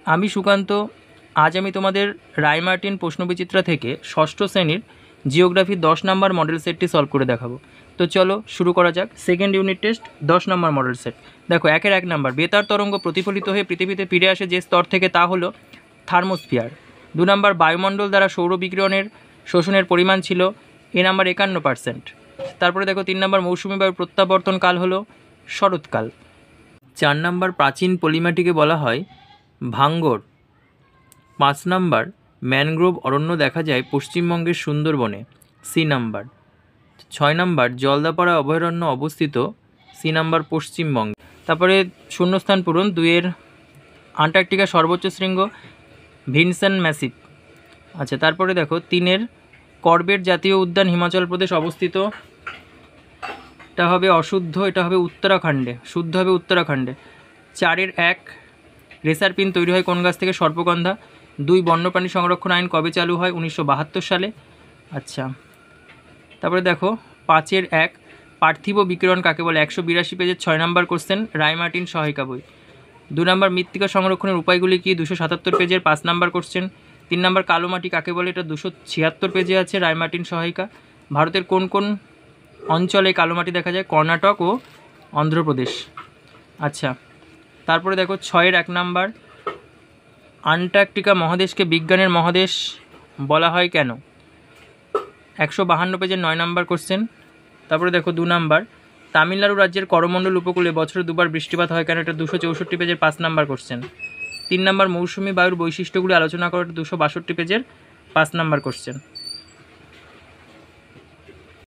আমি সুকান্ত। আজ আমি তোমাদের রায়মার্টিন প্রশ্নবিচিত্রা থেকে ষষ্ঠ শ্রেণীর জিওগ্রাফি 10 নম্বর মডেল সেটটি সলভ করে দেখাবো। তো চলো শুরু করা যাক। সেকেন্ড ইউনিট টেস্ট 10 নম্বর মডেল সেট। দেখো 1 নম্বর, বেতার তরঙ্গ প্রতিফলিত হয়ে পৃথিবীতে ফিরে আসে যে স্তর থেকে তা হলো থার্মোস্ফিয়ার। 2 নম্বর, বায়ুমণ্ডল দ্বারা সৌর বিকিরণের শোষণের পরিমাণ ছিল নাম্বার 51%। তারপরে দেখো 3 নম্বর, মৌসুমী বায়ুর প্রত্যাবর্তন কাল হলো শরৎকাল। 4 নম্বর, প্রাচীন পলিমাটিকে বলা হয় ভাঙ্গর। 5 নম্বর, ম্যানগ্রোভ অরণ্য দেখা যায় পশ্চিমবঙ্গের সুন্দরবনে। C number. 6 নম্বর, জলদাপাড়া অভয়ারণ্য অবস্থিত। সি নাম্বার, পশ্চিমবঙ্গে। তারপরে শূন্যস্থান পূরণ। 2 আন্টার্কটিকা সর্বোচ্চ শৃঙ্গ ভিনসেন ম্যাসিভ। আচ্ছা, তারপরে দেখো 3 করবেট জাতীয় উদ্যান হিমাচল প্রদেশ অবস্থিত। এটা হবে অশুদ্ধ, এটা হবে উত্তরাখণ্ডে, শুদ্ধ হবে উত্তরাখণ্ডে। 4 রেসার পিন তৈরি হয় কোন গাছ থেকে? সর্পগন্ধা। 2 বন্যপ্রাণী সংরক্ষণ আইন কবে চালু হয়? 1972 সালে। আচ্ছা, তারপরে দেখো 5 পার্থিব বিকিরণ কাকে বলে? 182 পেজের 6 নম্বর কোশ্চেন, রায়মার্টিন সহায়িকা বই। 2 নম্বর, মৃত্তিকা সংরক্ষণের উপায়গুলি কি? 277 পেজের 5 নম্বর কোশ্চেন। 3 নম্বর, কালো মাটি কাকে বলে? এটা 276 পেজে আছে, রায়মার্টিন সহায়িকা। ভারতের কোন কোন অঞ্চলে কালো মাটি দেখা যায়? কর্ণাটক ও অন্ধ্রপ্রদেশ। আচ্ছা, তারপরে দেখো 1 নম্বর, আন্টার্কটিকা মহাদেশকে বিজ্ঞানের মহাদেশ বলা হয় কেন? 152 পেজের 9 নম্বর কোশ্চেন। তারপরে দেখো 2 নম্বর, তামিলনাড়ু রাজ্যের করমণ্ডল উপকূলে বছরে 2বার বৃষ্টিপাত হয় কেন? এটা 264 পেজের 5 নম্বর কোশ্চেন। 3 নম্বর, মৌসুমী বায়ুর বৈশিষ্ট্যগুলি আলোচনা করা, 262 পেজের 5 নম্বর কোশ্চেন।